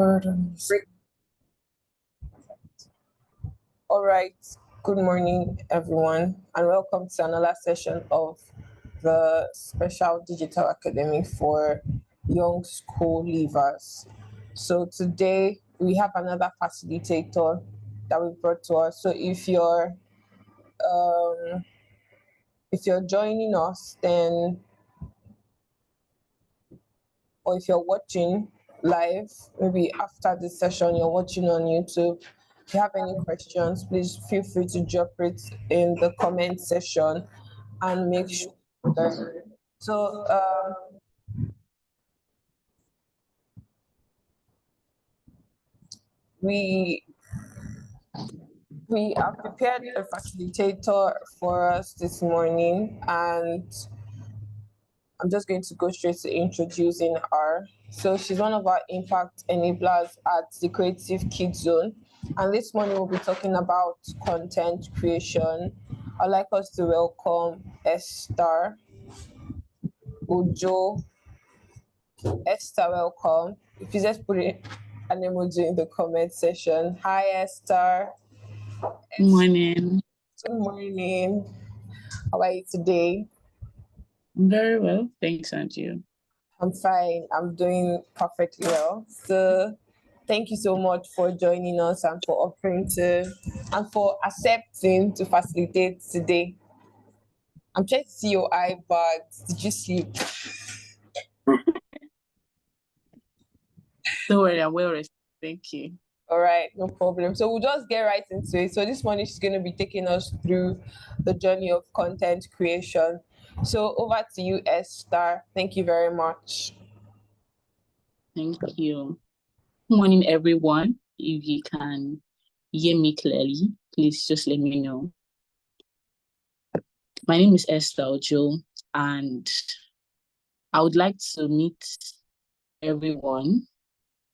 Gordon's. All right. Good morning, everyone, and welcome to another session of the Special Digital Academy for Young School Leavers. So today we have another facilitator that we brought to us. So if you're joining us, then or if you're watching live, maybe after this session you're watching on YouTube, if you have any questions, please feel free to drop it in the comment section and make sure that we have prepared a facilitator for us this morning, and I'm just going to go straight to introducing her. So she's one of our impact enablers at the Creative Kids Zone. And this morning we'll be talking about content creation. I'd like us to welcome Esther Ojo. Esther, welcome. If you just put an emoji in the comment section. Hi, Esther. Good morning. Good morning. How are you today? Very well, thanks, and you? I'm fine. I'm doing perfectly well. So thank you so much for joining us and for for accepting to facilitate today. I'm trying to see your eye bags. Did you sleep? Don't worry, I'm well rested. Thank you. All right, no problem. So we'll just get right into it. So this morning she's going to be taking us through the journey of content creation. So over to you, Esther. Thank you very much. Thank you. Good morning, everyone. If you can hear me clearly, please just let me know. My name is Esther Ojo, and I would like to meet everyone,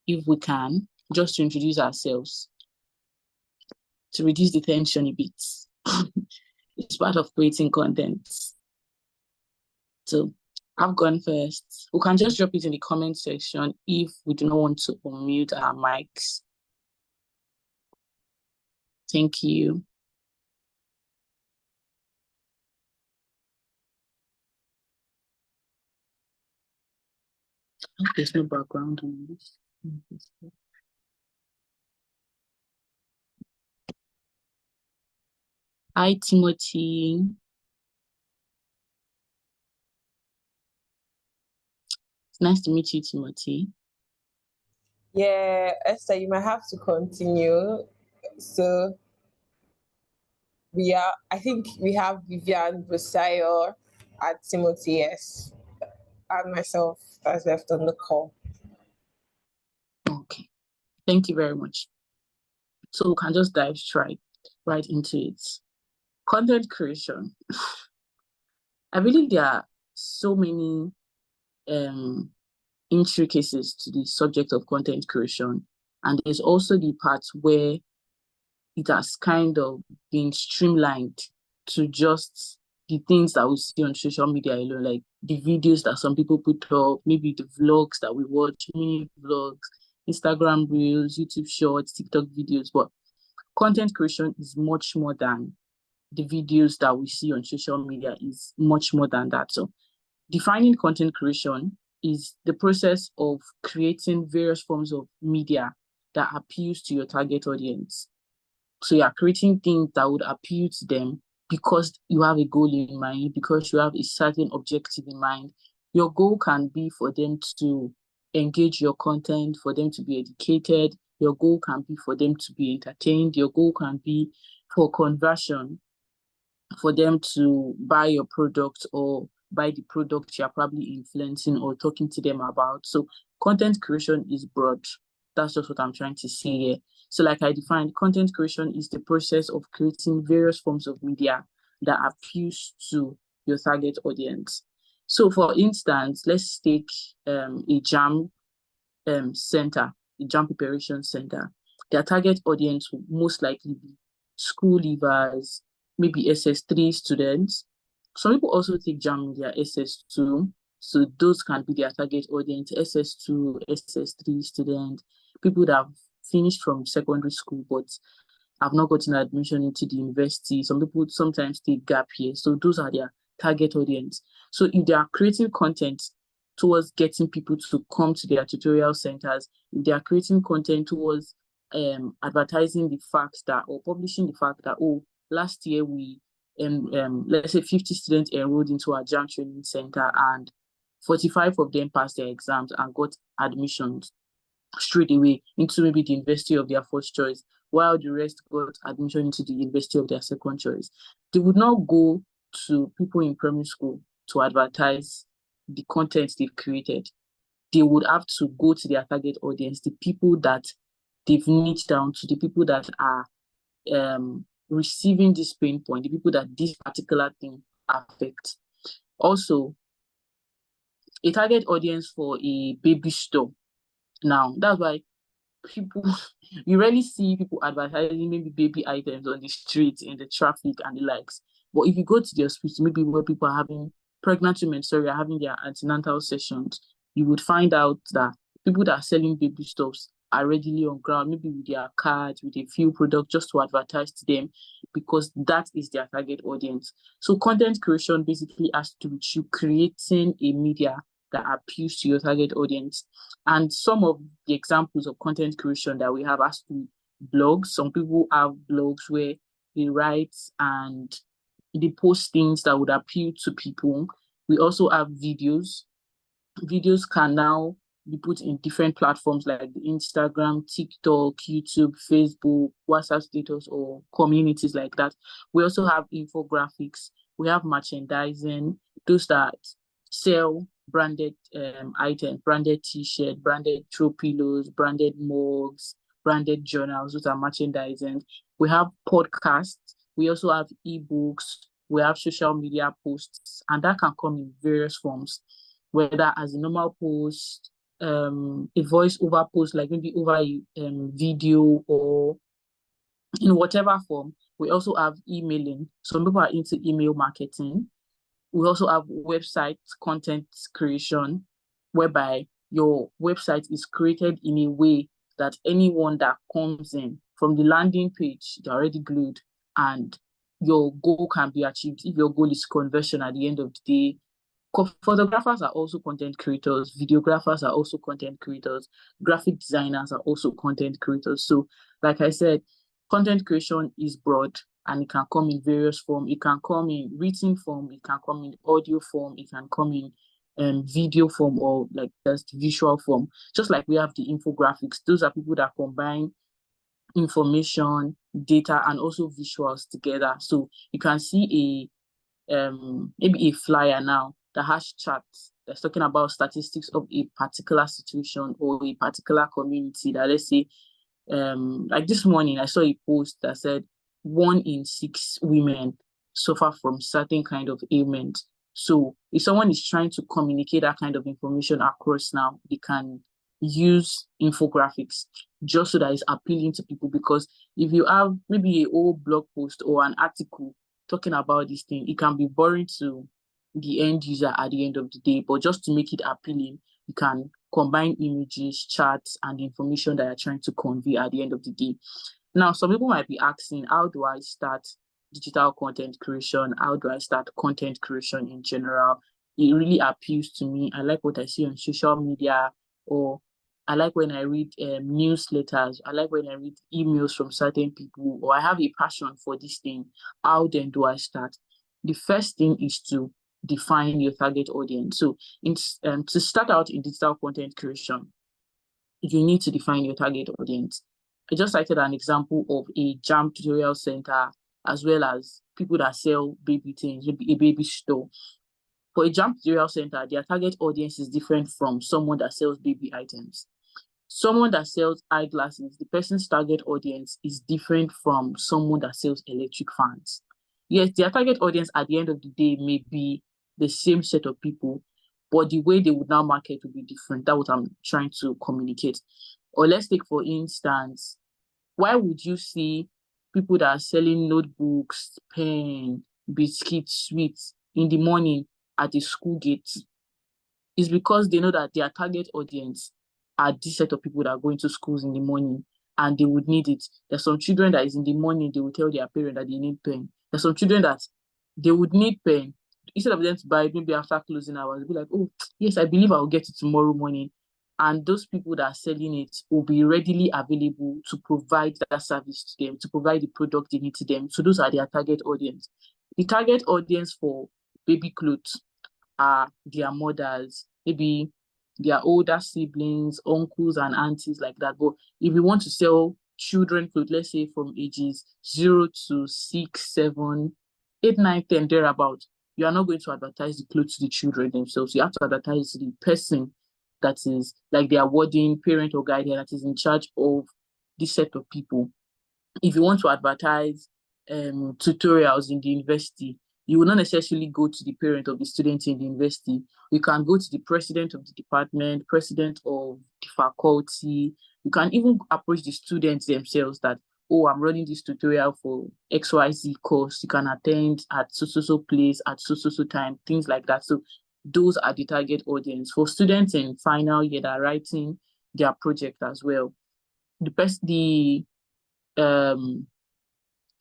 if we can, just to introduce ourselves, to reduce the tension a bit. It's part of creating content. So I've gone first. We can just drop it in the comment section if we do not want to unmute our mics. Thank you. There's no background on this. Hi, Timothy. It's nice to meet you, Timothy. Yeah, Esther, you might have to continue. So I think we have Vivian Busayo at Timothy, yes, and myself that's left on the call. Okay, thank you very much. So we can just dive right into it. Content creation. I believe there are so many intricacies to the subject of content creation, and there's also the part where it has kind of been streamlined to just the things that we see on social media alone, like the videos that some people put up, maybe the vlogs that we watch, mini vlogs, Instagram reels, YouTube shorts, TikTok videos. But content creation is much more than the videos that we see on social media, is much more than that. So defining content creation is the process of creating various forms of media that appeals to your target audience. So you are creating things that would appeal to them because you have a goal in mind, because you have a certain objective in mind. Your goal can be for them to engage your content, for them to be educated. Your goal can be for them to be entertained. Your goal can be for conversion, for them to buy your product or buy the product you're probably influencing or talking to them about. So content creation is broad. That's just what I'm trying to say here. So like I defined, content creation is the process of creating various forms of media that appeals to your target audience. So for instance, let's take a JAM center, a JAM preparation center. Their target audience will most likely be school leavers, maybe SS3 students. Some people also take JAM in their SS2. So those can be their target audience, SS2, SS3 students, people that have finished from secondary school but have not gotten admission into the university. Some people sometimes take gap year. So those are their target audience. So if they are creating content towards getting people to come to their tutorial centers, if they are creating content towards advertising the fact that, or publishing the fact that, oh, last year we let's say 50 students enrolled into our JAM training center and 45 of them passed their exams and got admissions straight away into maybe the university of their first choice, while the rest got admission into the university of their second choice. They would not go to people in primary school to advertise the content they've created. They would have to go to their target audience, the people that they've niched down to, the people that are receiving this pain point, the people that this particular thing affects. Also, a target audience for a baby store. Now, that's why people, you rarely see people advertising maybe baby items on the streets, in the traffic and the likes. But if you go to the hospital, maybe where people are having pregnant women, are having their antenatal sessions, you would find out that people that are selling baby stuffs are readily on ground, maybe with their cards, with a few products, just to advertise to them, because that is their target audience. So content creation basically has to do with you creating a media that appeals to your target audience. And some of the examples of content creation that we have has to be blogs. Some people have blogs where they write and they post things that would appeal to people. We also have videos. Videos can now be put in different platforms like the Instagram, TikTok, YouTube, Facebook, WhatsApp status, or communities like that. We also have infographics. We have merchandising, those that sell branded items, branded t-shirt, branded throw pillows, branded mugs, branded journals. Those are merchandising. We have podcasts. We also have ebooks. We have social media posts, and that can come in various forms, whether as a normal post, a voice over post, like maybe over a video, or in whatever form. We also have emailing. Some people are into email marketing. We also have website content creation, whereby your website is created in a way that anyone that comes in from the landing page, they're already glued, and your goal can be achieved. If your goal is conversion at the end of the day, photographers are also content creators, videographers are also content creators, graphic designers are also content creators. So, like I said, content creation is broad and it can come in various forms. It can come in written form, it can come in audio form, it can come in video form, or like just visual form. Just like we have the infographics, those are people that combine information, data, and also visuals together. So you can see maybe a flyer now that has charts that's talking about statistics of a particular situation or a particular community. That, let's say, like this morning I saw a post that said 1 in 6 women suffer from certain kind of ailment. So if someone is trying to communicate that kind of information across now, they can use infographics just so that it's appealing to people. Because if you have maybe a old blog post or an article talking about this thing, it can be boring to the end user at the end of the day. But just to make it appealing, you can combine images, charts, and the information that you're trying to convey at the end of the day. Now, some people might be asking, how do I start digital content creation? How do I start content creation in general? It really appeals to me. I like what I see on social media, or I like when I read newsletters. I like when I read emails from certain people, or I have a passion for this thing. How then do I start? The first thing is to define your target audience. So to start out in digital content creation, you need to define your target audience. I just cited an example of a JAM tutorial center, as well as people that sell baby things, maybe a baby store. For a JAM tutorial center, their target audience is different from someone that sells baby items. Someone that sells eyeglasses, the person's target audience is different from someone that sells electric fans. Yes, their target audience at the end of the day may be the same set of people, but the way they would now market will be different. That's what I'm trying to communicate. Or let's take, for instance, why would you see people that are selling notebooks, pen, biscuits, sweets in the morning at the school gate? It's because they know that their target audience are this set of people that are going to schools in the morning and they would need it. There's some children that is in the morning, they will tell their parent that they need pen. There's some children that they would need pen. Instead of them to buy it maybe after closing hours, they'll be like, oh, yes, I believe I'll get it tomorrow morning. And those people that are selling it will be readily available to provide that service to them, to provide the product they need to them. So those are their target audience. The target audience for baby clothes are their mothers, maybe their older siblings, uncles and aunties like that. But if you want to sell children clothes, let's say from ages 0 to 6, 7, 8, 9, 10, thereabout, you are not going to advertise the clothes to the children themselves. You have to advertise to the person that is like their warden, parent or guardian that is in charge of this set of people. If you want to advertise tutorials in the university, you will not necessarily go to the parent of the student in the university. You can go to the president of the department, president of the faculty. You can even approach the students themselves that, oh, I'm running this tutorial for XYZ course. You can attend at so place at so time, things like that. So those are the target audience. For students in final year that are writing their project as well, the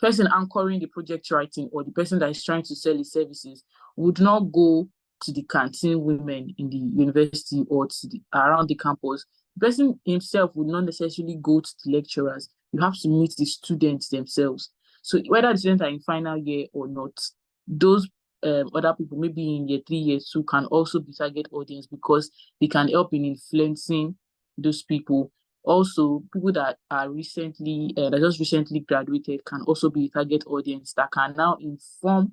person anchoring the project writing or the person that is trying to sell his services would not go to the canteen women in the university or to around the campus. The person himself would not necessarily go to the lecturers. You have to meet the students themselves. So whether the students are in final year or not, those other people, maybe in year 3, year 2, can also be target audience because they can help in influencing those people. Also, people that are that just recently graduated can also be a target audience that can now inform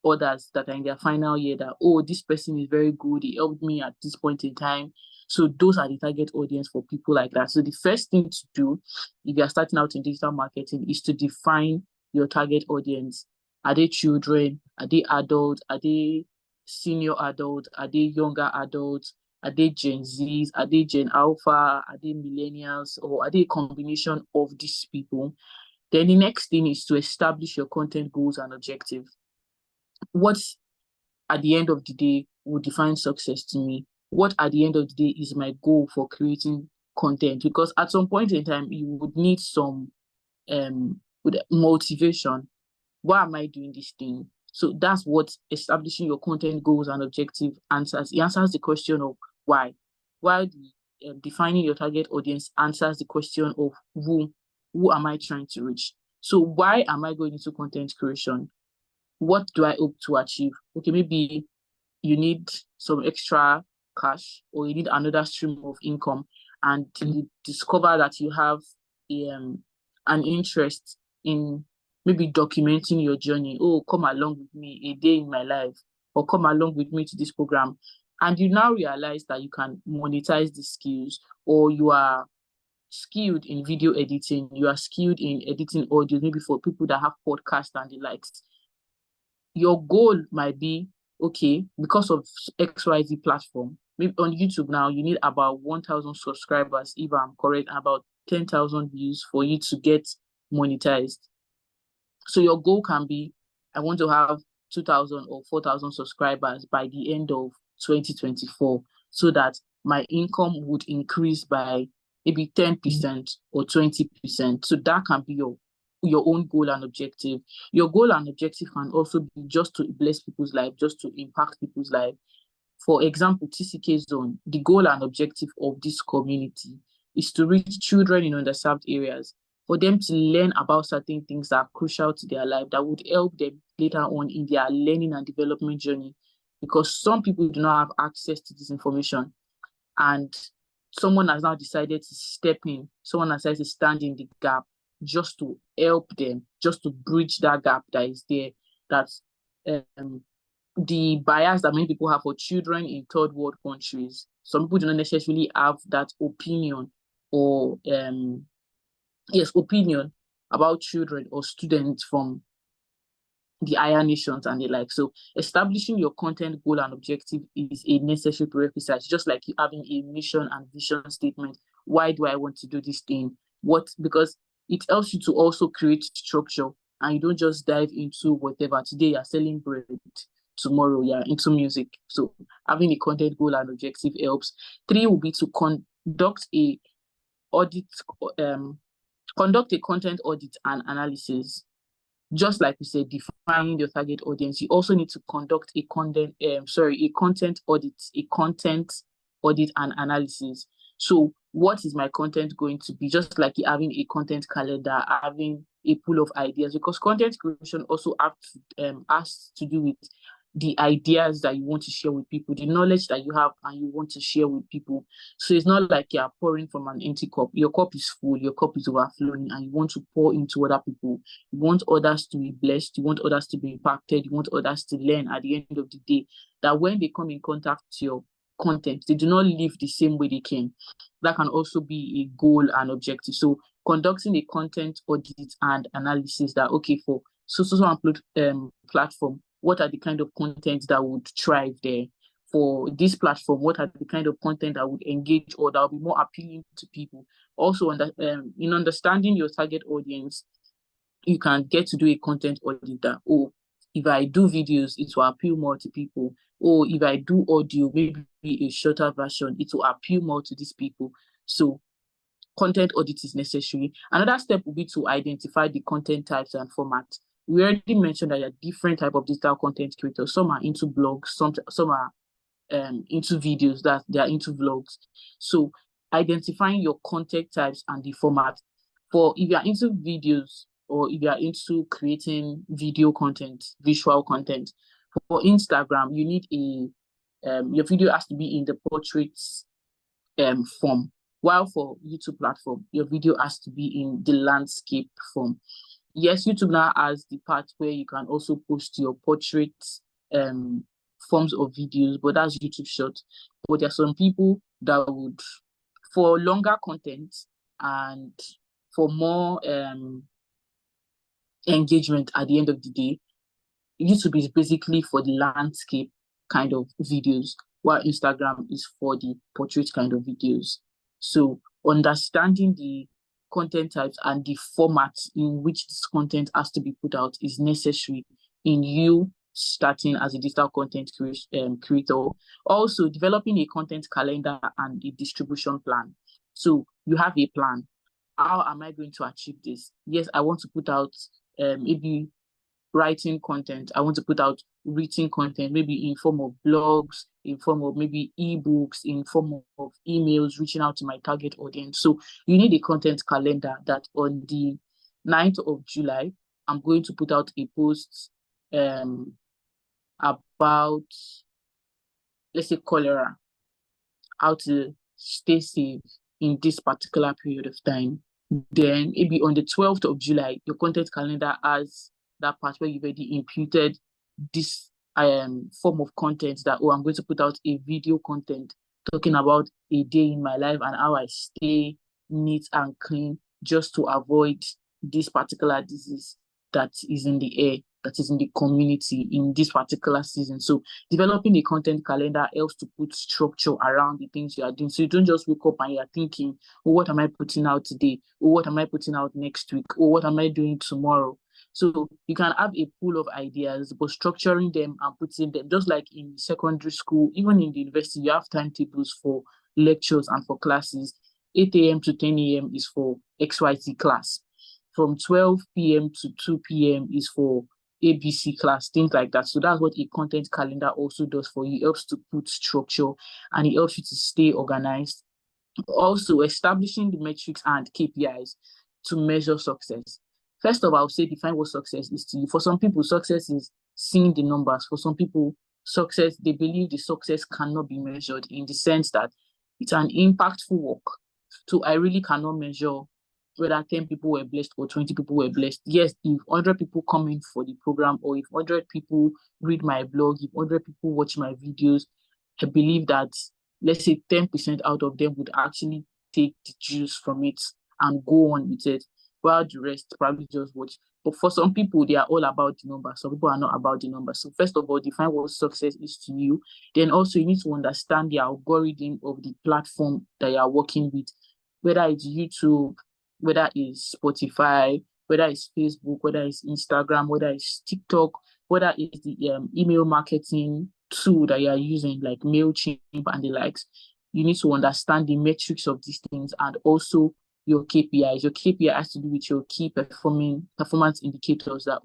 others that are in their final year that, oh, this person is very good, he helped me at this point in time. So those are the target audience for people like that. So the first thing to do if you're starting out in digital marketing is to define your target audience. Are they children? Are they adults? Are they senior adults? Are they younger adults? Are they Gen Zs? Are they Gen Alpha? Are they millennials? Or are they a combination of these people? Then the next thing is to establish your content goals and objectives. What at the end of the day will define success to me? What at the end of the day is my goal for creating content? Because at some point in time, you would need some motivation. Why am I doing this thing? So that's what establishing your content goals and objective answers. It answers the question of why. While defining your target audience answers the question of who am I trying to reach? So why am I going into content creation? What do I hope to achieve? Okay, maybe you need some extra cash or you need another stream of income and you discover that you have an interest in maybe documenting your journey. Oh, come along with me, a day in my life, or come along with me to this program. And you now realize that you can monetize the skills, or you are skilled in video editing, you are skilled in editing audio, maybe for people that have podcasts and the likes. Your goal might be, okay, because of XYZ platform, maybe on YouTube now, you need about 1,000 subscribers, if I'm correct, about 10,000 views for you to get monetized. So your goal can be, I want to have 2,000 or 4,000 subscribers by the end of 2024, so that my income would increase by maybe 10% or 20%. So that can be your own goal and objective. Your goal and objective can also be just to bless people's life, just to impact people's life. For example, TCK Zone, the goal and objective of this community is to reach children in underserved areas, for them to learn about certain things that are crucial to their life, that would help them later on in their learning and development journey. Because some people do not have access to this information, and someone has now decided to step in, someone has decided to stand in the gap just to help them, just to bridge that gap that is there. That's the bias that many people have for children in third world countries. Some people do not necessarily have that opinion or opinion about children or students from the higher nations and the like. So establishing your content goal and objective is a necessary prerequisite, just like you having a mission and vision statement. Why do I want to do this thing? Because it helps you to also create structure, and you don't just dive into whatever. Today you're selling bread, tomorrow you're into music. So having a content goal and objective helps. 3 will be to conduct a audit, conduct a content audit and analysis. Just like we said, defining your target audience, you also need to conduct a content audit and analysis. So what is my content going to be? Just like having a content calendar, having a pool of ideas, because content creation also has to do with the ideas that you want to share with people, the knowledge that you have and you want to share with people. So it's not like you're pouring from an empty cup. Your cup is full, your cup is overflowing, and you want to pour into other people. You want others to be blessed, you want others to be impacted, you want others to learn at the end of the day, that when they come in contact with your content, they do not live the same way they came. That can also be a goal and objective. So conducting a content audit and analysis, that okay, for social upload platform, what are the kind of content that would thrive there? For this platform, what are the kind of content that would engage or that will be more appealing to people? Also, in understanding your target audience, you can get to do a content audit that, oh, if I do videos, it will appeal more to people. Or if I do audio, maybe a shorter version, it will appeal more to these people. So content audit is necessary. Another step will be to identify the content types and formats. We already mentioned that there are different types of digital content creators. Some are into blogs, some are into videos, that they are into vlogs. So identifying your content types and the format. For if you are into videos or if you are into creating video content, visual content, for Instagram, you need your video has to be in the portraits form. While for YouTube platform, your video has to be in the landscape form. Yes, YouTube now has the part where you can also post your portraits forms of videos, but that's YouTube Short. But there are some people that would, for longer content and for more engagement at the end of the day, YouTube is basically for the landscape kind of videos, while Instagram is for the portrait kind of videos. So understanding the content types and the format in which this content has to be put out is necessary in you starting as a digital content creator. Also, developing a content calendar and a distribution plan. So you have a plan. How am I going to achieve this? Yes, I want to put out maybe writing content. I want to put out written content, maybe in form of blogs, in form of maybe ebooks, in form of emails, reaching out to my target audience. So you need a content calendar that on the 9th of July, I'm going to put out a post about, let's say, cholera, how to stay safe in this particular period of time. Then maybe on the 12th of July, your content calendar has that part where you've already imputed this form of content that, oh, I'm going to put out a video content talking about a day in my life and how I stay neat and clean just to avoid this particular disease that is in the air, that is in the community in this particular season. So developing a content calendar helps to put structure around the things you are doing. So you don't just wake up and you're thinking, oh, what am I putting out today? Oh, what am I putting out next week? Oh, what am I doing tomorrow? So you can have a pool of ideas, but structuring them and putting them, just like in secondary school, even in the university, you have timetables for lectures and for classes. 8 a.m. to 10 a.m. is for XYZ class. From 12 p.m. to 2 p.m. is for ABC class, things like that. So that's what a content calendar also does for you. It helps to put structure and it helps you to stay organized. Also, establishing the metrics and KPIs to measure success. First of all, I would say define what success is to you. For some people, success is seeing the numbers. For some people, success, they believe the success cannot be measured in the sense that it's an impactful work. So I really cannot measure whether 10 people were blessed or 20 people were blessed. Yes, if 100 people come in for the program, or if 100 people read my blog, if 100 people watch my videos, I believe that, let's say 10% out of them would actually take the juice from it and go on with it, while the rest probably just watch. But for some people, they are all about the numbers. Some people are not about the numbers. So first of all, define what success is to you. Then also you need to understand the algorithm of the platform that you are working with, whether it's YouTube, whether it's Spotify, whether it's Facebook, whether it's Instagram, whether it's TikTok, whether it's the email marketing tool that you are using, like MailChimp and the likes. you need to understand the metrics of these things and also your KPIs. Your KPI has to do with your key performance indicators that,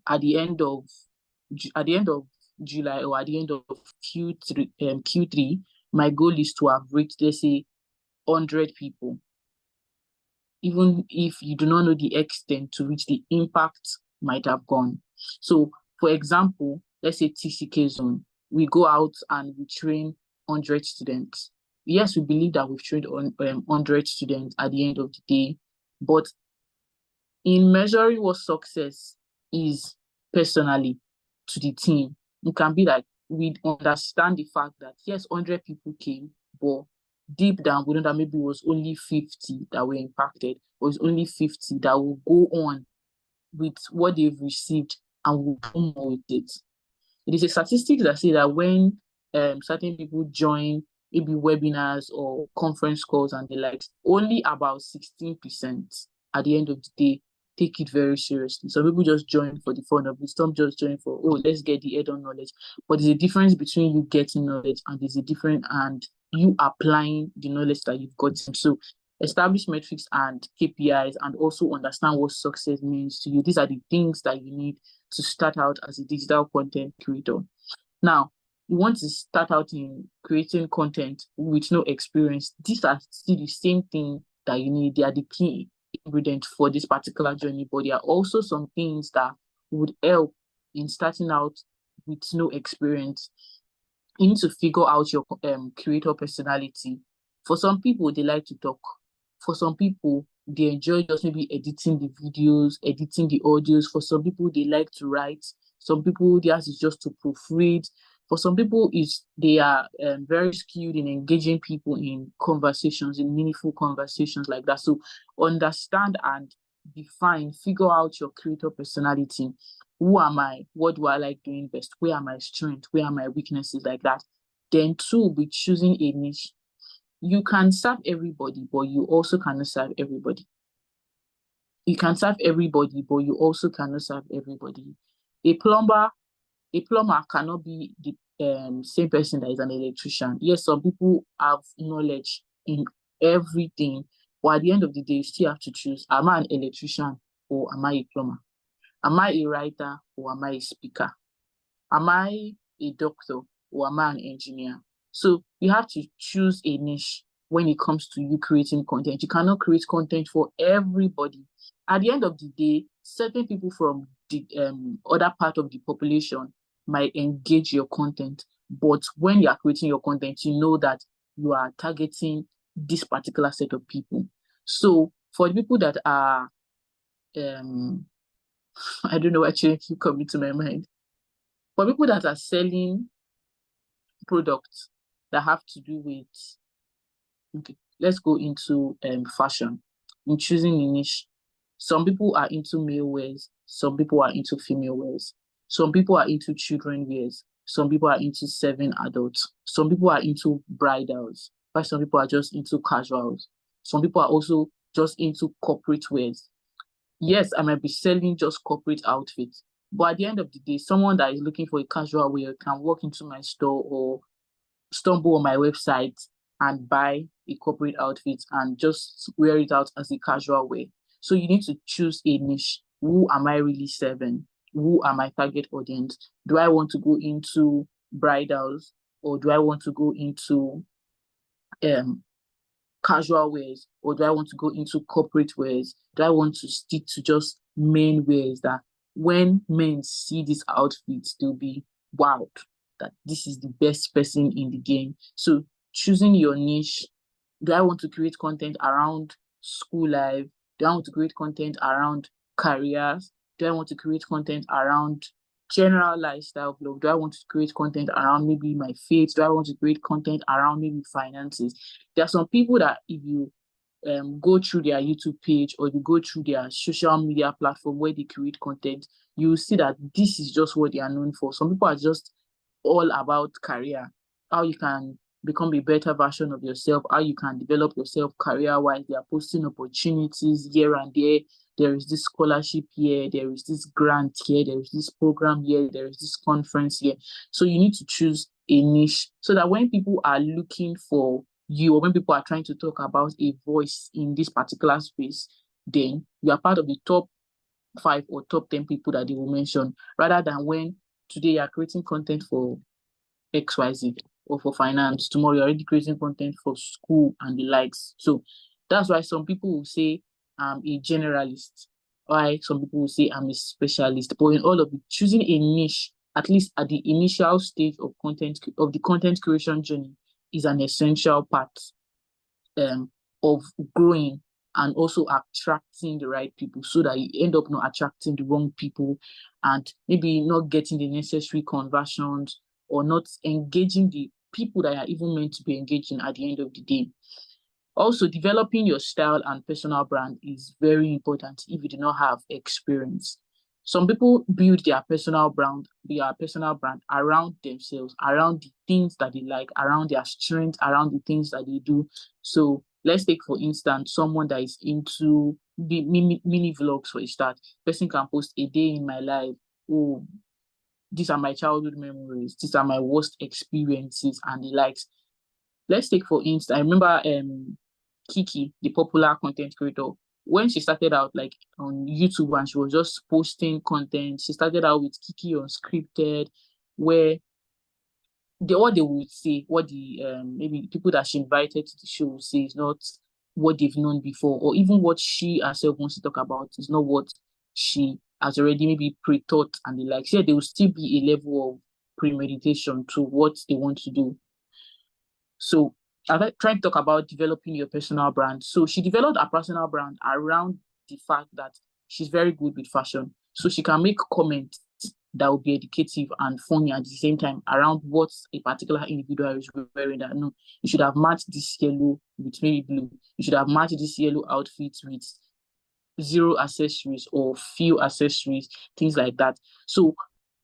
at the end of July or at the end of Q3, my goal is to have reached, let's say, 100 people. Even if you do not know the extent to which the impact might have gone. So, for example, let's say TCK Zone, we go out and we train 100 students. Yes, we believe that we've trained 100 students at the end of the day, but in measuring what success is personally to the team, it can be like we understand the fact that yes, 100 people came, but deep down we know that maybe it was only 50 that were impacted, or it's only 50 that will go on with what they've received and will do more with it. It is a statistic that say that when certain people join maybe webinars or conference calls and the likes, only about 16% at the end of the day take it very seriously. Some people just join for the fun of it. Some just join for, let's get the head on knowledge. But there's a difference between you getting knowledge and there's a difference and you applying the knowledge that you've gotten. So establish metrics and KPIs and also understand what success means to you. These are the things that you need to start out as a digital content creator. Now, you want to start out in creating content with no experience. These are still the same thing that you need. They are the key ingredient for this particular journey, but there are also some things that would help in starting out with no experience. You need to figure out your creator personality. For some people, they like to talk. For some people, they enjoy just maybe editing the videos, editing the audios. For some people, they like to write. Some people, theirs is just to proofread. For some people, they are very skilled in engaging people in conversations, in meaningful conversations like that. So understand and define, figure out your creator personality. Who am I? What do I like doing best? Where are my strengths? Where are my weaknesses like that? Then two, with choosing a niche. You can serve everybody, but you also cannot serve everybody. You can serve everybody, but you also cannot serve everybody. A plumber cannot be the same person that is an electrician. Yes, some people have knowledge in everything, but at the end of the day, you still have to choose, am I an electrician or am I a plumber? Am I a writer or am I a speaker? Am I a doctor or am I an engineer? So you have to choose a niche when it comes to you creating content. You cannot create content for everybody. At the end of the day, certain people from the other part of the population might engage your content. But when you are creating your content, you know that you are targeting this particular set of people. So for the people that are, I don't know what keep coming to my mind. For people that are selling products that have to do with, okay, let's go into fashion. In choosing a niche, some people are into male wears, some people are into female wears, some people are into children wears, some people are into serving adults, some people are into bridals, but some people are just into casuals. Some people are also just into corporate wears. Yes, I might be selling just corporate outfits, but at the end of the day, someone that is looking for a casual wear can walk into my store or stumble on my website and buy a corporate outfit and just wear it out as a casual wear. So you need to choose a niche. Who am I really serving? Who are my target audience? Do I want to go into bridals or do I want to go into casual wears, or do I want to go into corporate wears? Do I want to stick to just men wears that when men see these outfits, they'll be wowed that this is the best person in the game? So choosing your niche. Do I want to create content around school life? Do I want to create content around careers? Do I want to create content around general lifestyle vlog? Do I want to create content around maybe my faith? Do I want to create content around maybe finances? There are some people that if you go through their YouTube page or you go through their social media platform where they create content, you will see that this is just what they are known for. Some people are just all about career, how you can become a better version of yourself, how you can develop yourself career-wise. They are posting opportunities here and there. There is this scholarship here, there is this grant here, there is this program here, there is this conference here. So you need to choose a niche so that when people are looking for you, or when people are trying to talk about a voice in this particular space, then you are part of the top 5 or top 10 people that they will mention, rather than when today you are creating content for XYZ or for finance, tomorrow you're already creating content for school and the likes. So that's why some people will say I'm a generalist, why some people will say I'm a specialist. But in all of it, choosing a niche, at least at the initial stage of the content creation journey, is an essential part of growing and also attracting the right people, so that you end up not attracting the wrong people and maybe not getting the necessary conversions, or not engaging the people that are even meant to be engaging at the end of the day. Also, developing your style and personal brand is very important if you do not have experience. Some people build their personal brand around themselves, around the things that they like, around their strength, around the things that they do. So let's take, for instance, someone that is into the mini vlogs for a start. Person can post a day in my life. Oh, these are my childhood memories. These are my worst experiences and the likes. Let's take, for instance, I remember Kiki, the popular content creator, when she started out like on YouTube and she was just posting content, she started out with Kiki Unscripted, where what they would say, what the maybe people that she invited to the show would say is not what they've known before, or even what she herself wants to talk about is not what she has already maybe pre-thought and the like. Yeah, there will still be a level of premeditation to what they want to do. So I'm trying to talk about developing your personal brand. So she developed a personal brand around the fact that she's very good with fashion. So she can make comments that will be educative and funny at the same time around what a particular individual is wearing. That no, you should have matched this yellow with maybe blue. You should have matched this yellow outfit with zero accessories or few accessories, things like that. So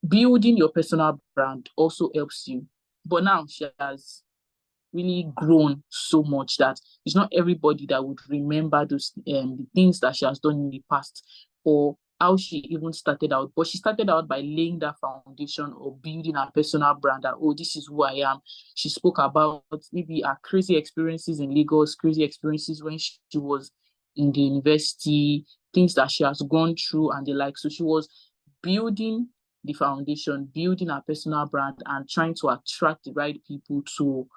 building your personal brand also helps you. But now she has really grown so much that it's not everybody that would remember those the things that she has done in the past, or how she even started out. But she started out by laying that foundation of building her personal brand, that oh, this is who I am. She spoke about maybe her crazy experiences in Lagos, crazy experiences when she was in the university, things that she has gone through and the like. So she was building the foundation, building her personal brand, and trying to attract the right people to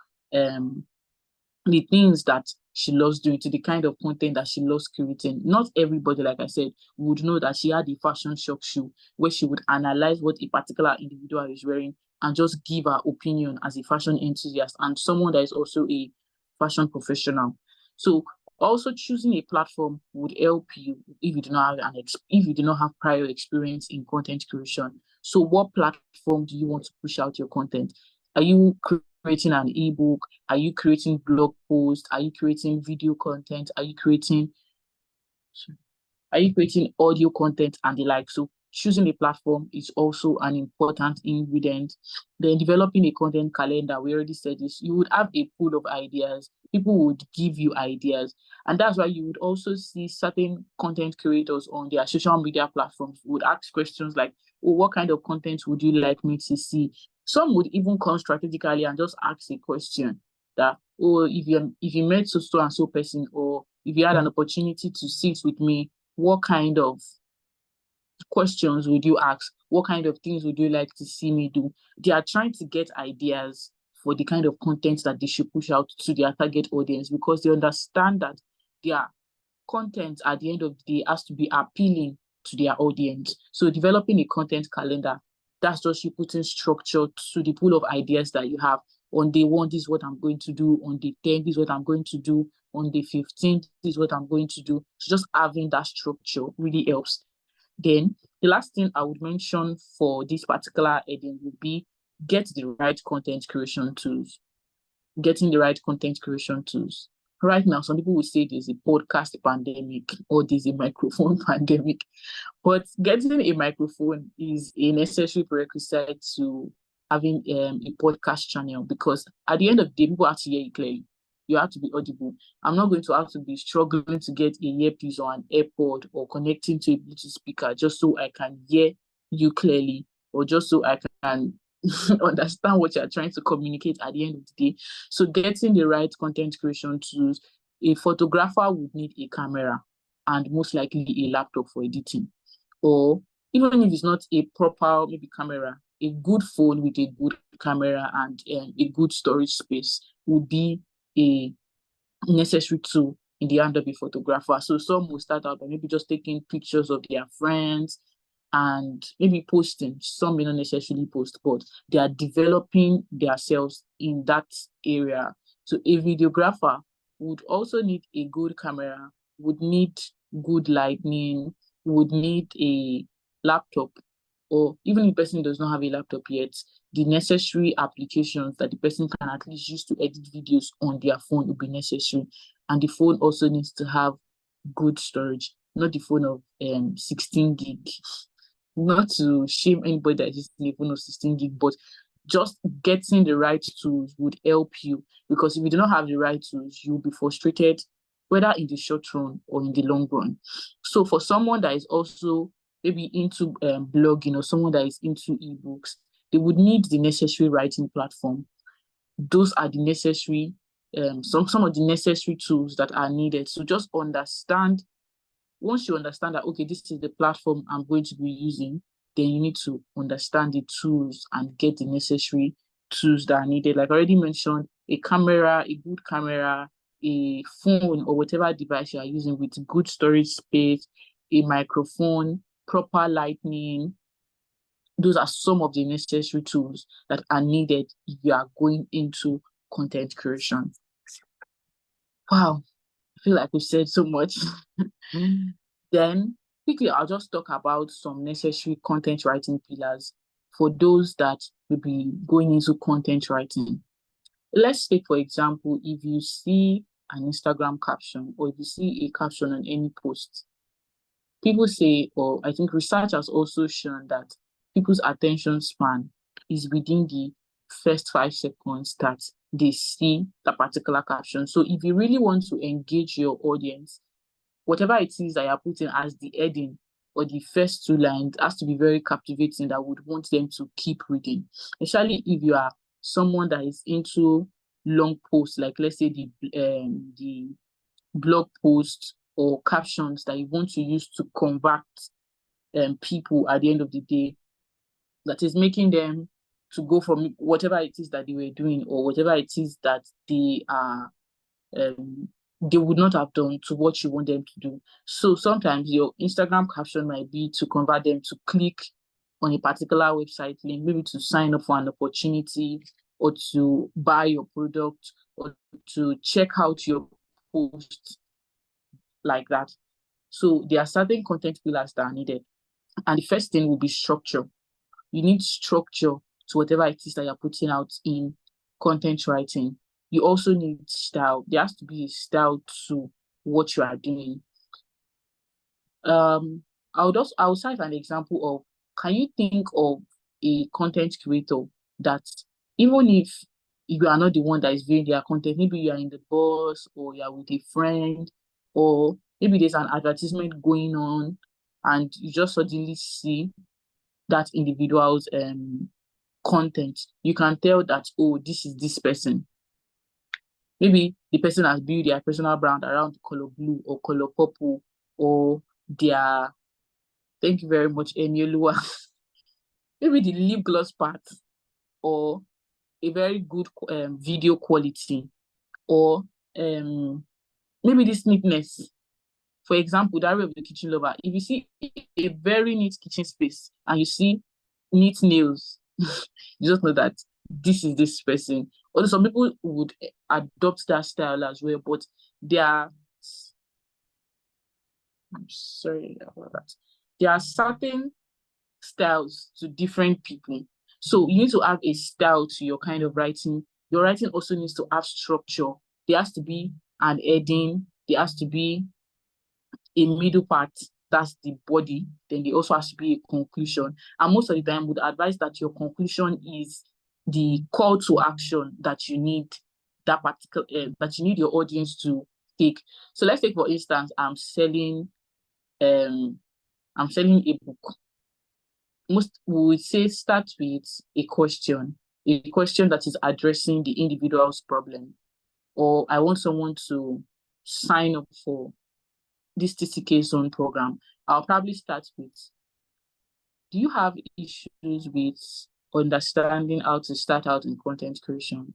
the things that she loves doing, to the kind of content that she loves creating. Not everybody, like I said, would know that she had a fashion shock show where she would analyze what a particular individual is wearing and just give her opinion as a fashion enthusiast and someone that is also a fashion professional. So also choosing a platform would help you if you do not have if you do not have prior experience in content creation. So what platform do you want to push out your content? Are you creating an ebook? Are you creating blog posts? Are you creating video content? Are you creating audio content and the like? So choosing a platform is also an important ingredient. Then developing a content calendar, we already said this, you would have a pool of ideas. People would give you ideas. And that's why you would also see certain content creators on their social media platforms would ask questions like, oh, what kind of content would you like me to see? Some would even come strategically and just ask a question that, oh, if you met so and so person, or if you had an opportunity to sit with me, what kind of questions would you ask? What kind of things would you like to see me do? They are trying to get ideas for the kind of content that they should push out to their target audience, because they understand that their content at the end of the day has to be appealing to their audience. So developing a content calendar, that's just you putting structure to the pool of ideas that you have. On day 1, this is what I'm going to do. On day 10, this is what I'm going to do. On day 15, this is what I'm going to do. So just having that structure really helps. Then the last thing I would mention for this particular heading would be get the right content creation tools. Getting the right content creation tools. Right now, some people will say there's a podcast pandemic or there's a microphone pandemic, but getting a microphone is a necessary prerequisite to having a podcast channel, because at the end of the day, people have to hear you clearly. You have to be audible. I'm not going to have to be struggling to get a earpiece or an AirPod or connecting to a Bluetooth speaker just so I can hear you clearly, or just so I can understand what you're trying to communicate at the end of the day. So getting the right content creation tools, a photographer would need a camera and most likely a laptop for editing. Or even if it's not a proper maybe camera, a good phone with a good camera and a good storage space would be a necessary tool in the hand of a photographer. So some will start out by maybe just taking pictures of their friends and maybe posting. Some may not necessarily post, but they are developing themselves in that area. So a videographer would also need a good camera, would need good lighting, would need a laptop, or even if the person does not have a laptop yet, the necessary applications that the person can at least use to edit videos on their phone will be necessary. And the phone also needs to have good storage, not the phone of 16 gig. Not to shame anybody that is using a phone of 16 gig, but just getting the right tools would help you, because if you do not have the right tools, you'll be frustrated, whether in the short run or in the long run. So for someone that is also maybe into blogging, or someone that is into ebooks, they would need the necessary writing platform. Those are the necessary, some of the necessary tools that are needed. So just understand, once you understand that, okay, this is the platform I'm going to be using, then you need to understand the tools and get the necessary tools that are needed. Like I already mentioned, a camera, a good camera, a phone or whatever device you are using with good storage space, a microphone, proper lighting. Those are some of the necessary tools that are needed if you are going into content creation. Wow, I feel like we've said so much. Then quickly, I'll just talk about some necessary content writing pillars for those that will be going into content writing. Let's take, for example, if you see an Instagram caption or if you see a caption on any post, people say, or I think research has also shown that people's attention span is within the first 5 seconds that they see that particular caption. So if you really want to engage your audience, whatever it is that you're putting as the heading or the first two lines has to be very captivating, that would want them to keep reading. Especially if you are someone that is into long posts, like let's say the blog posts or captions that you want to use to convert people at the end of the day, that is making them to go from whatever it is that they were doing or whatever it is that they would not have done to what you want them to do. So sometimes your Instagram caption might be to convert them to click on a particular website link, maybe to sign up for an opportunity or to buy your product or to check out your post, like that. So there are certain content pillars that are needed. And the first thing will be structure. You need structure to whatever it is that you're putting out in content writing. You also need style. There has to be a style to what you are doing. I'll cite an example of, can you think of a content creator that even if you are not the one that is viewing their content, maybe you are in the bus or you are with a friend, or maybe there's an advertisement going on and you just suddenly see that individual's content, you can tell that, oh, this is this person. Maybe the person has built their personal brand around the color blue or color purple, or their, thank you very much, Eniolua. Maybe the lip gloss part, or a very good video quality, or maybe this neatness. For example, Diary of the Kitchen Lover. If you see a very neat kitchen space and you see neat nails, you just know that this is this person. Although some people would adopt that style as well, but I'm sorry about that. There are certain styles to different people. So you need to have a style to your kind of writing. Your writing also needs to have structure. There has to be an heading. There has to be a middle part, that's the body. Then there also has to be a conclusion. And most of the time, would advise that your conclusion is the call to action that you need that you need your audience to take. So let's take, for instance, I'm selling a book. most we would say start with a question that is addressing the individual's problem. Or I want someone to sign up for this TCK zone program. I'll probably start with, do you have issues with understanding how to start out in content creation?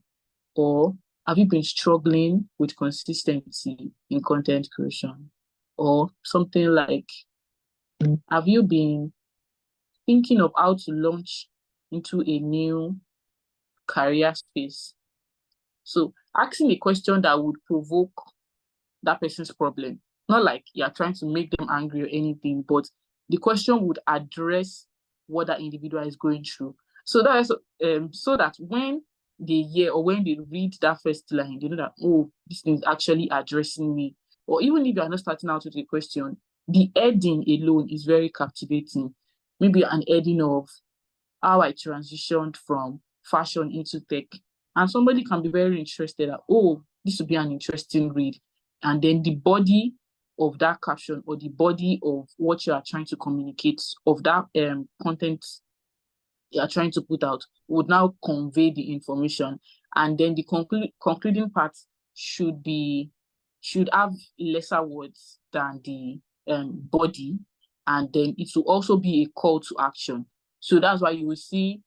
Or have you been struggling with consistency in content creation? Or something like, have you been thinking of how to launch into a new career space? So asking a question that would provoke that person's problem, not like you're trying to make them angry or anything, but the question would address what that individual is going through. So that is so that when they hear or when they read that first line, they know that, oh, this thing is actually addressing me. Or even if you are not starting out with a question, the heading alone is very captivating. Maybe an heading of how I transitioned from fashion into tech. And somebody can be very interested that, oh, this would be an interesting read. And then the body of that caption or the body of what you are trying to communicate, of that content you are trying to put out, would now convey the information. And then the concluding part should have lesser words than the body. And then it will also be a call to action. So that's why you will see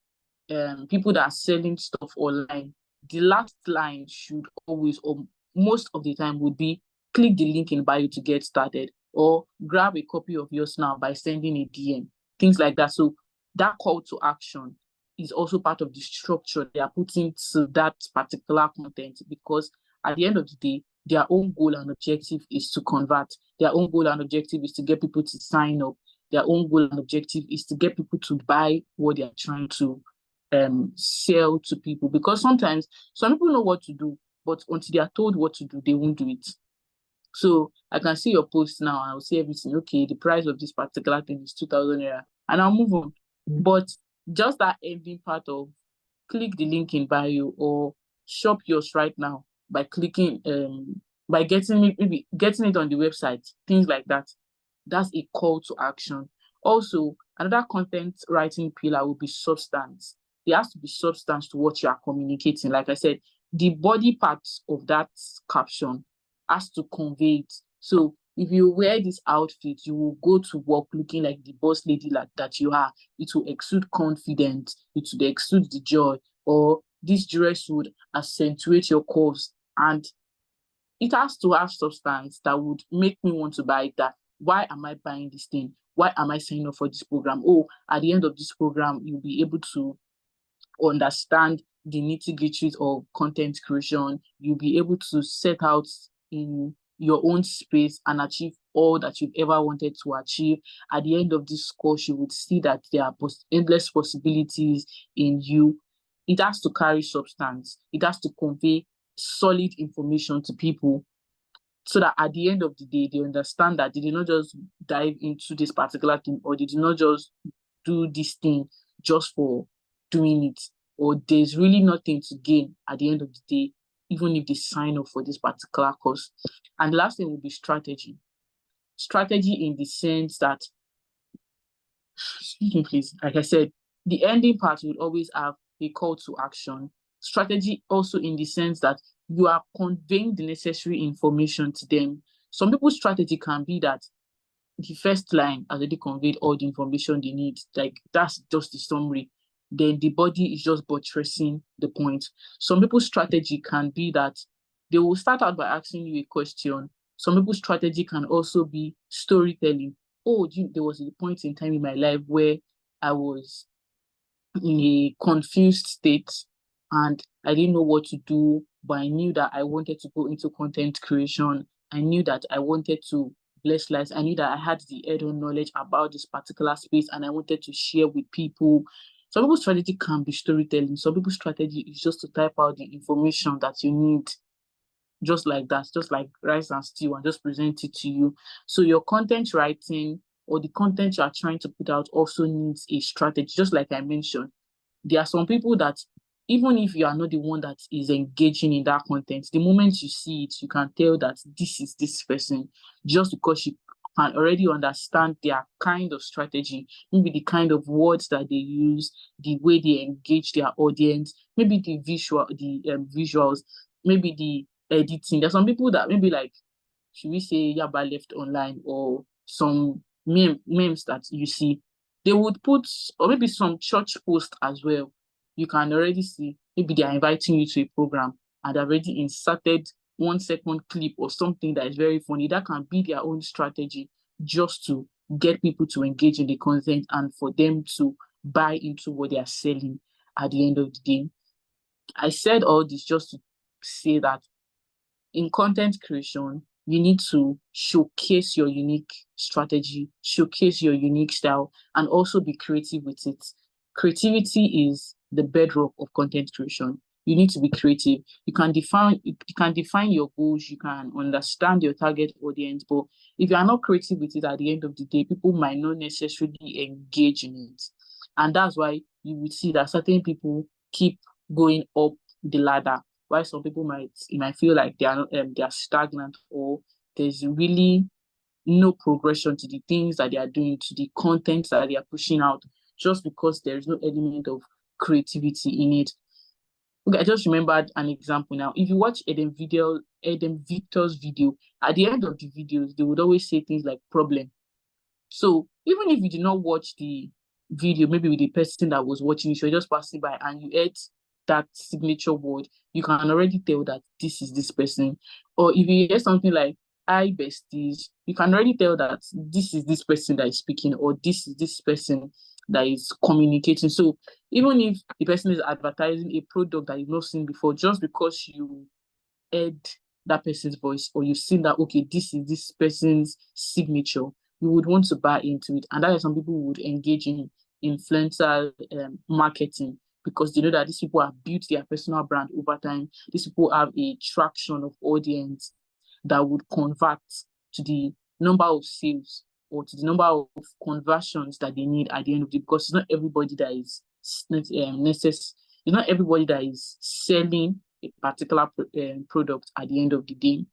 people that are selling stuff online, the last line should always, or most of the time, would be click the link in bio to get started, or grab a copy of yours now by sending a DM, things like that. So that call to action is also part of the structure they are putting to that particular content, because at the end of the day, their own goal and objective is to convert. Their own goal and objective is to get people to sign up. Their own goal and objective is to get people to buy what they are trying to sell to people. Because sometimes some people know what to do, but until they are told what to do, they won't do it. So I can see your post now, and I'll see everything. Okay, the price of this particular thing is 2,000 naira, and I'll move on. But just that ending part of click the link in bio or shop yours right now by clicking by getting it, maybe getting it on the website, things like that. That's a call to action. Also, another content writing pillar will be substance. There has to be substance to what you are communicating. Like I said, the body parts of that caption has to convey it. So if you wear this outfit, you will go to work looking like the boss lady that you are. It will exude confidence, it will exude the joy, or this dress would accentuate your curves. And it has to have substance that would make me want to buy that. Why am I buying this thing? Why am I signing up for this program? Oh, at the end of this program, you'll be able to understand the nitty-gritties of content creation. You'll be able to set out in your own space and achieve all that you've ever wanted to achieve. At the end of this course, you would see that there are endless possibilities in you. It has to carry substance. It has to convey solid information to people, so that at the end of the day, they understand that they did not just dive into this particular thing, or they did not just do this thing just for doing it, or there's really nothing to gain at the end of the day, even if they sign up for this particular course. And the last thing would be strategy. Strategy in the sense that, excuse me, please, like I said, the ending part would always have a call to action. Strategy also in the sense that you are conveying the necessary information to them. Some people's strategy can be that the first line has already conveyed all the information they need. Like, that's just the summary. Then the body is just buttressing the point. Some people's strategy can be that they will start out by asking you a question. Some people's strategy can also be storytelling. Oh, there was a point in time in my life where I was in a confused state and I didn't know what to do, but I knew that I wanted to go into content creation. I knew that I wanted to bless lives. I knew that I had the head-on knowledge about this particular space and I wanted to share with people. Some people's strategy can be storytelling. Some people's strategy is just to type out the information that you need, just like that, just like rice and stew, and just present it to you. So your content writing or the content you are trying to put out also needs a strategy. Just like I mentioned, there are some people that even if you are not the one that is engaging in that content, the moment you see it, you can tell that this is this person, just because can already understand their kind of strategy, maybe the kind of words that they use, the way they engage their audience, maybe the visuals, maybe the editing. There's some people that maybe like, should we say Yaba left online, or some memes that you see, they would put, or maybe some church post as well. You can already see maybe they are inviting you to a program and they've already inserted 1 second clip or something that is very funny. That can be their own strategy just to get people to engage in the content and for them to buy into what they are selling at the end of the day. I said all this just to say that in content creation, you need to showcase your unique strategy, showcase your unique style, and also be creative with it. Creativity is the bedrock of content creation. You need to be creative. You can define your goals, you can understand your target audience, but if you are not creative with it, at the end of the day, people might not necessarily engage in it. And that's why you would see that certain people keep going up the ladder, why some people might feel like they are stagnant, or there's really no progression to the things that they are doing, to the content that they are pushing out, just because there is no element of creativity in it. Okay, I just remembered an example now. If you watch Eden Victor's video, at the end of the videos, they would always say things like problem. So even if you did not watch the video, maybe with the person that was watching it, you're just passing by and you heard that signature word, you can already tell that this is this person. Or if you hear something like "hi besties," you can already tell that this is this person that is speaking, or this is this person that is communicating. So even if the person is advertising a product that you've not seen before, just because you heard that person's voice, or you've seen that, okay, this is this person's signature, you would want to buy into it. And that is some people would engage in influencer marketing, because they know that these people have built their personal brand over time. These people have a traction of audience that would convert to the number of sales or to the number of conversions that they need at the end of the day, because it's not everybody that is it's not everybody that is selling a particular product at the end of the day.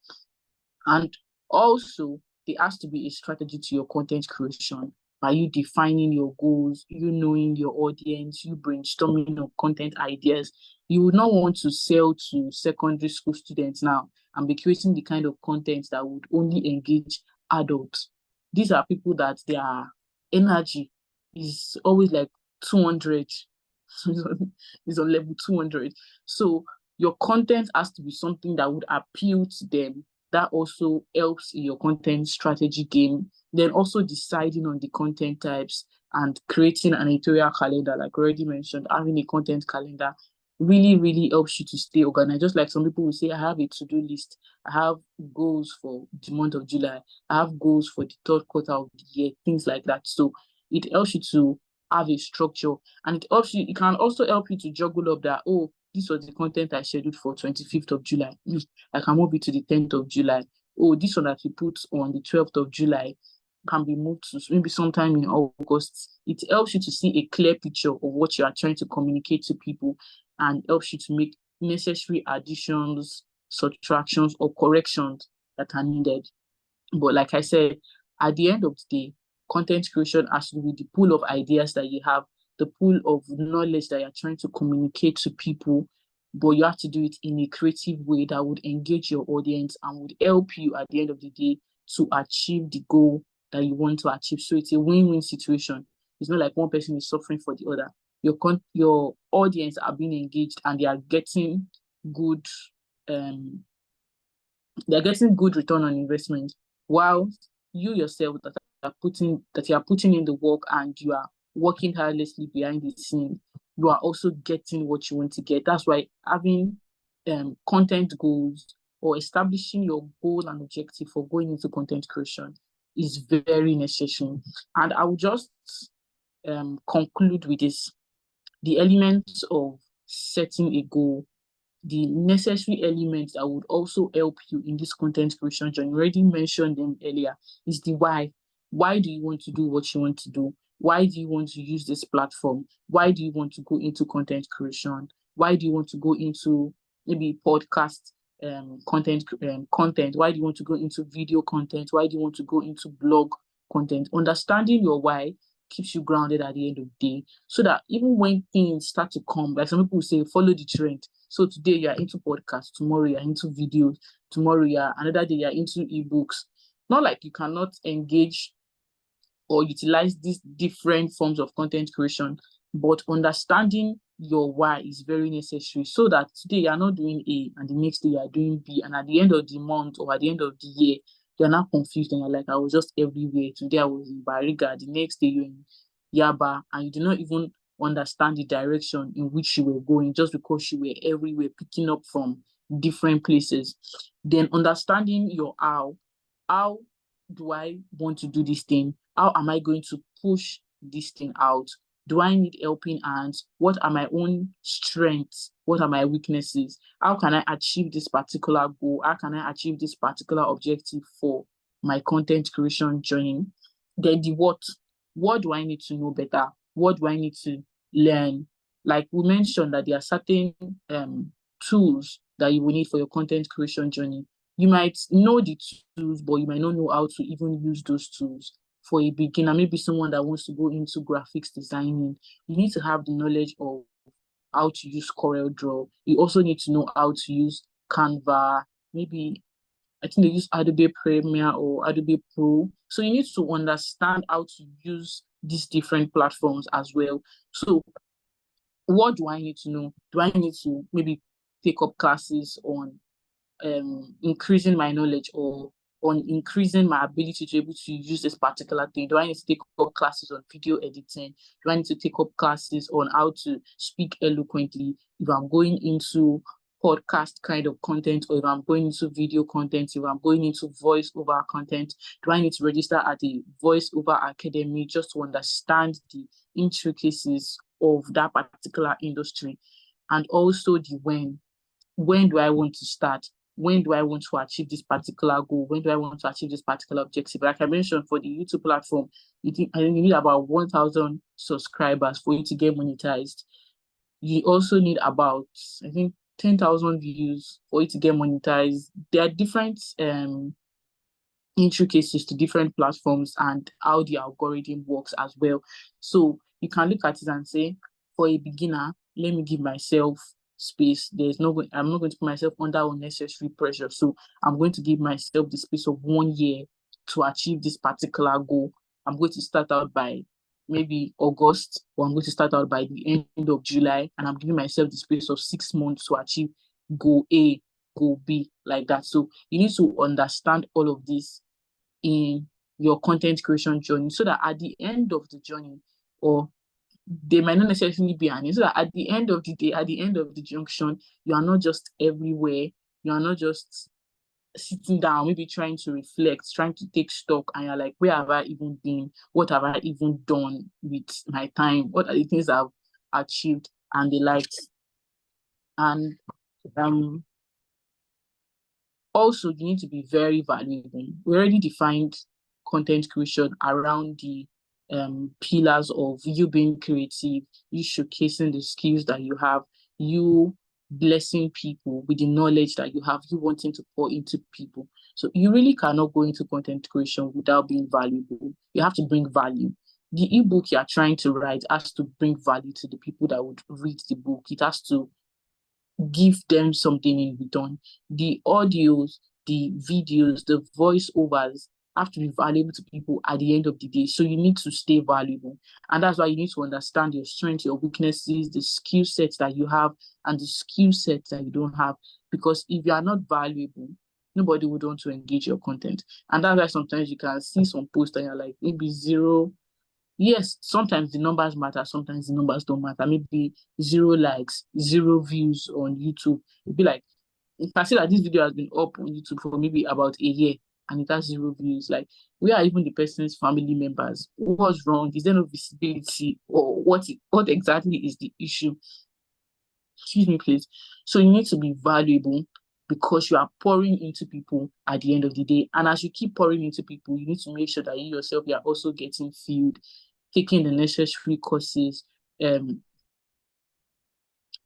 And also, there has to be a strategy to your content creation, by you defining your goals, you knowing your audience, you brainstorming on content ideas. You would not want to sell to secondary school students now and be creating the kind of content that would only engage adults. These are people that their energy is always like 200. Is on level 200. So your content has to be something that would appeal to them. That also helps in your content strategy game. Then also deciding on the content types and creating an editorial calendar, like already mentioned, having a content calendar really, really helps you to stay organized. Just like some people will say, I have a to-do list. I have goals for the month of July. I have goals for the third quarter of the year, things like that. So it helps you to have a structure, and it can also help you to juggle up that, oh, this was the content I scheduled for 25th of July. I can move it to the 10th of July. Oh, this one that we put on the 12th of July can be moved to maybe sometime in August. It helps you to see a clear picture of what you are trying to communicate to people, and helps you to make necessary additions, subtractions, or corrections that are needed. But like I said, at the end of the day, content creation has to do with the pool of ideas that you have, the pool of knowledge that you're trying to communicate to people, but you have to do it in a creative way that would engage your audience and would help you at the end of the day to achieve the goal that you want to achieve. So it's a win-win situation. It's not like one person is suffering for the other. Your audience are being engaged and they are getting good they're getting good return on investment, while you yourself that you are putting in the work and you are working tirelessly behind the scene, you are also getting what you want to get. That's why having content goals, or establishing your goal and objective for going into content creation, is very necessary. And I will just conclude with this: the elements of setting a goal, the necessary elements that would also help you in this content creation journey. You already mentioned them earlier. Is the why. Why do you want to do what you want to do? Why do you want to use this platform? Why do you want to go into content creation? Why do you want to go into maybe podcast? content? Why do you want to go into video content? Why do you want to go into blog content? Understanding your why keeps you grounded at the end of the day, so that even when things start to come, like some people say, follow the trend. So today you are into podcasts, tomorrow you are into videos, tomorrow another day you are into ebooks. Not like you cannot engage or utilize these different forms of content creation, but understanding your why is very necessary, so that today you are not doing A and the next day you are doing B, and at the end of the month or at the end of the year you're not confused and you're like, I was just everywhere. Today I was in Bariga, the next day you're in Yaba, and you do not even understand the direction in which you were going, just because you were everywhere picking up from different places. Then understanding your how do I want to do this thing? How am I going to push this thing out? Do I need helping hands? What are my own strengths? What are my weaknesses? How can I achieve this particular goal? How can I achieve this particular objective for my content creation journey? Then the what. What do I need to know better? What do I need to learn? Like we mentioned that there are certain tools that you will need for your content creation journey. You might know the tools, but you might not know how to even use those tools. For a beginner, maybe someone that wants to go into graphics designing, you need to have the knowledge of how to use Corel Draw. You also need to know how to use Canva. Maybe I think they use Adobe Premiere or Adobe Pro. So you need to understand how to use these different platforms as well. So what do I need to know? Do I need to maybe take up classes on increasing my knowledge or on increasing my ability to be able to use this particular thing? Do I need to take up classes on video editing? Do I need to take up classes on how to speak eloquently? If I'm going into podcast kind of content, or if I'm going into video content, if I'm going into voiceover content, do I need to register at the voiceover academy just to understand the intricacies of that particular industry? And also the when do I want to start? When do I want to achieve this particular goal? When do I want to achieve this particular objective? Like I mentioned, for the YouTube platform, I think you need about 1,000 subscribers for you to get monetized. You also need about, I think, 10,000 views for you to get monetized. There are different intricacies to different platforms and how the algorithm works as well. So you can look at it and say, for a beginner, let me give myself space. I'm not going to put myself under unnecessary pressure. So I'm going to give myself the space of 1 year to achieve this particular goal. I'm going to start out by maybe August, or I'm going to start out by the end of July, and I'm giving myself the space of 6 months to achieve goal A, goal B, like that. So you need to understand all of this in your content creation journey, so that at the end of the journey, or they might not necessarily be an, so that at the end of the day, at the end of the junction, you are not just everywhere. You are not just sitting down, maybe trying to reflect, trying to take stock, and you're like, where have I even been? What have I even done with my time? What are the things I've achieved and the likes? And also, you need to be very valuable. We already defined content creation around the pillars of you being creative, you showcasing the skills that you have, you blessing people with the knowledge that you have, you wanting to pour into people. So you really cannot go into content creation without being valuable. You have to bring value. The ebook you are trying to write has to bring value to the people that would read the book. It has to give them something in return. The audios, the videos, the voiceovers have to be valuable to people at the end of the day. So you need to stay valuable. And that's why you need to understand your strengths, your weaknesses, the skill sets that you have, and the skill sets that you don't have. Because if you are not valuable, nobody would want to engage your content. And that's why sometimes you can see some posts and you're like, maybe zero. Yes, sometimes the numbers matter, sometimes the numbers don't matter. Maybe 0 likes, 0 views on YouTube. It'd be like, you can see that this video has been up on YouTube for maybe about a year and it has 0 views. Like, where are even the person's family members? What's wrong? Is there no visibility? Or what exactly is the issue? Excuse me, please. So you need to be valuable, because you are pouring into people at the end of the day. And as you keep pouring into people, you need to make sure that you yourself, you are also getting filled, taking the necessary courses,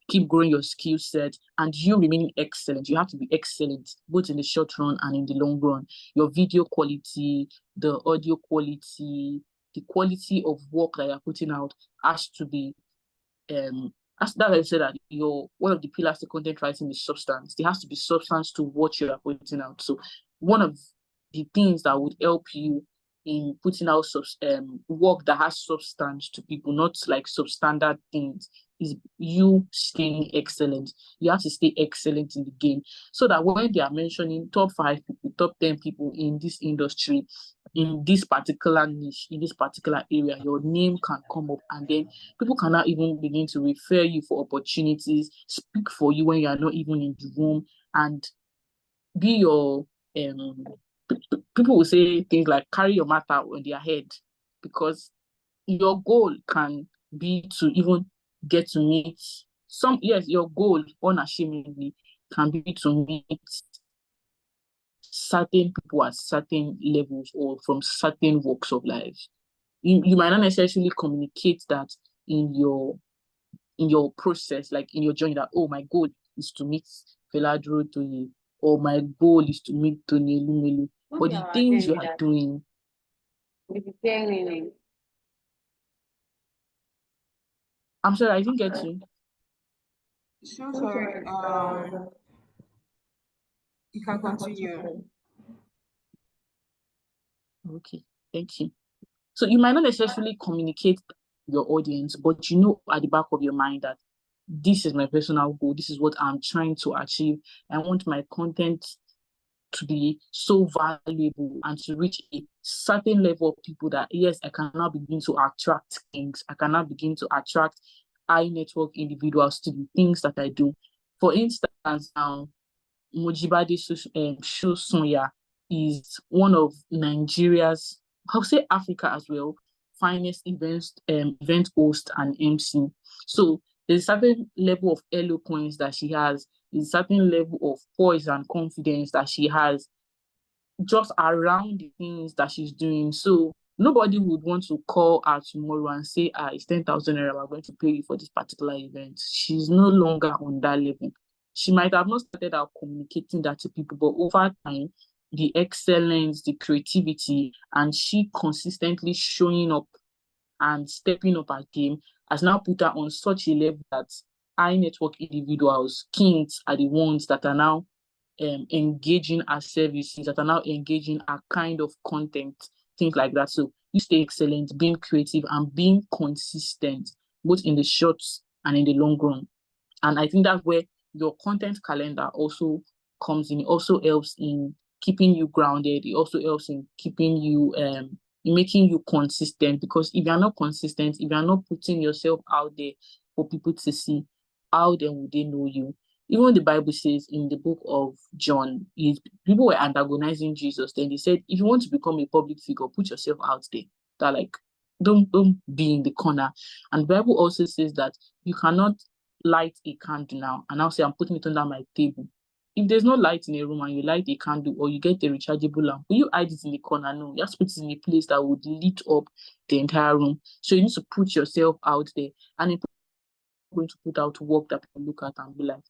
keep growing your skill set, and you remaining excellent. You have to be excellent both in the short run and in the long run. Your video quality, the audio quality, the quality of work that you're putting out has to be that's I said that your one of the pillars to content writing is substance. There has to be substance to what you are putting out. So one of the things that would help you in putting out work that has substance to people, not like substandard things, is you staying excellent. You have to stay excellent in the game so that when they are mentioning top 5 people, top 10 people in this industry, in this particular niche, in this particular area, your name can come up, and then people cannot even begin to refer you for opportunities, speak for you when you are not even in the room, and be your people will say things like carry your matter on their head, because your goal can be to even get to meet your goal unashamedly can be to meet certain people at certain levels or from certain walks of life. You might not necessarily communicate that in your process, like in your journey, that, oh, my goal is to meet Feladro Tony, or my goal is to meet Tony Lumelu. But the things you are doing, I'm sorry, I didn't get you. So sorry. You can continue. Okay, thank you. So you might not necessarily communicate your audience, but you know at the back of your mind that this is my personal goal. This is what I'm trying to achieve. I want my content to be so valuable and to reach a certain level of people that, yes, I can now begin to attract things. I can now begin to attract high network individuals to the things that I do. For instance, now, Mojibade Sonya is one of Nigeria's, I'll say Africa as well, finest event host and MC. So there's a certain level of eloquence that she has, there's a certain level of poise and confidence that she has just around the things that she's doing. So nobody would want to call her tomorrow and say, it's 10,000 naira, we're going to pay you for this particular event. She's no longer on that level. She might have not started out communicating that to people, but over time, the excellence, the creativity, and she consistently showing up and stepping up her game has now put her on such a level that high network individuals, kings, are the ones that are now engaging our services, that are now engaging our kind of content, things like that. So you stay excellent, being creative and being consistent, both in the short and in the long run. And I think that's where your content calendar also comes in. It also helps in keeping you grounded. It also helps in keeping you, in making you consistent, because if you're not consistent, if you're not putting yourself out there for people to see, how then would they know you? Even the Bible says in the book of John, people were antagonizing Jesus. Then they said, if you want to become a public figure, put yourself out there. That like, don't be in the corner. And the Bible also says that you cannot light a candle now and I'll say I'm putting it under my table. If there's no light in a room and you light a candle or you get a rechargeable lamp, will you hide it in the corner? No, you have to put it in a place that would lit up the entire room. So you need to put yourself out there, and if you're going to put out work that people look at and be like,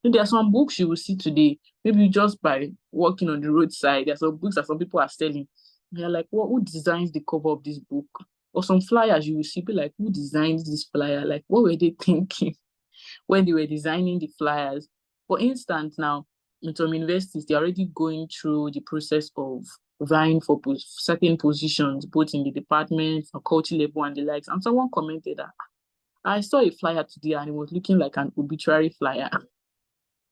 There are some books you will see today, maybe just by walking on the roadside. There are some books that some people are selling. You're like, who designs the cover of this book? Or some flyers you will see, be like, who designed this flyer? Like, what were they thinking when they were designing the flyers? For instance, now, in some universities, they're already going through the process of vying for certain positions, both in the department, faculty level, and the likes. And someone commented that, I saw a flyer today and it was looking like an obituary flyer.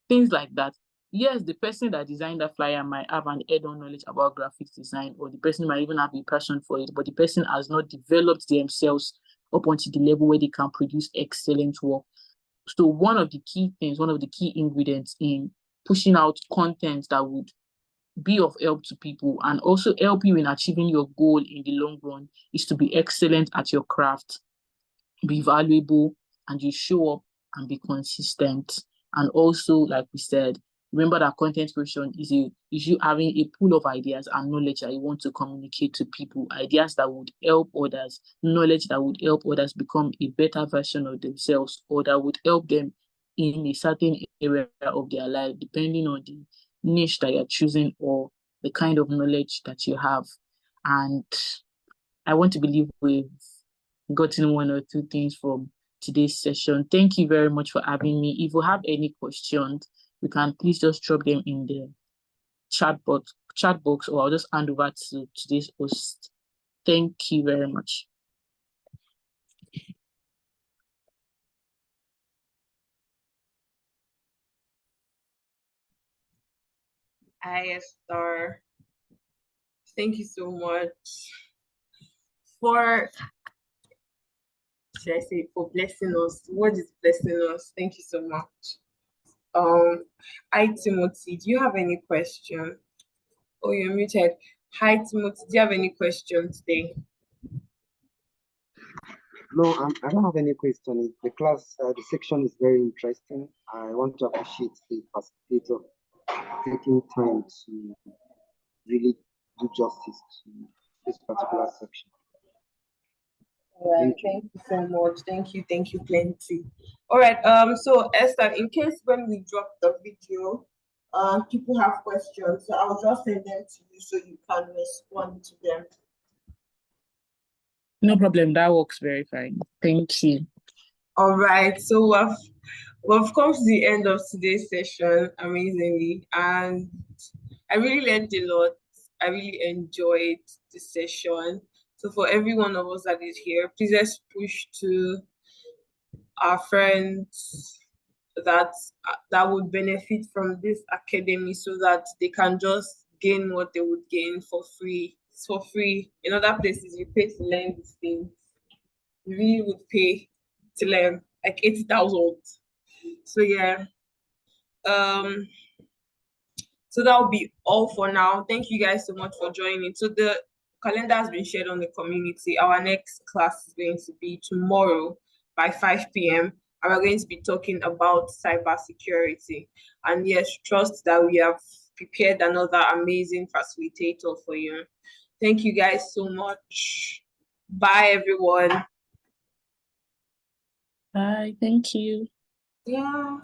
Things like that. Yes, the person that designed that flyer might have an add-on knowledge about graphics design, or the person might even have a passion for it, but the person has not developed themselves up onto the level where they can produce excellent work. So one of the key things, one of the key ingredients in pushing out content that would be of help to people and also help you in achieving your goal in the long run is to be excellent at your craft, be valuable, and you show up and be consistent. And also, like we said, Remember that content creation is you having a pool of ideas and knowledge that you want to communicate to people, ideas that would help others, knowledge that would help others become a better version of themselves, or that would help them in a certain area of their life, depending on the niche that you're choosing or the kind of knowledge that you have. And I want to believe we've gotten one or two things from today's session. Thank you very much for having me. If you have any questions, you can please just drop them in the chat box, or I'll just hand over to today's host. Thank you very much. Hi, Esther. Thank you so much for, should I say, for blessing us. What is blessing us? Thank you so much. Hi, Timothy. Do you have any question? Oh, you're muted. Hi, Timothy. Do you have any questions today? No, I don't have any question. The class, the section is very interesting. I want to appreciate the facilitator taking time to really do justice to this particular section. All right, thank you so much. Thank you plenty. All right, so Esther, in case when we drop the video, people have questions, so I'll just send them to you so you can respond to them. No problem, that works very fine. Thank you. All right, so we've come to the end of today's session, amazingly, and I really learned a lot. I really enjoyed the session. So for every one of us that is here, please let's push to our friends that would benefit from this academy, so that they can just gain what they would gain for free. It's for free. In other places, you pay to learn these things. You really would pay to learn like 80,000. So yeah. So that will be all for now. Thank you guys so much for joining. So the calendar has been shared on the community. Our next class is going to be tomorrow by 5 p.m. And we're going to be talking about cybersecurity. And yes, trust that we have prepared another amazing facilitator for you. Thank you guys so much. Bye, everyone. Bye. Thank you. Yeah.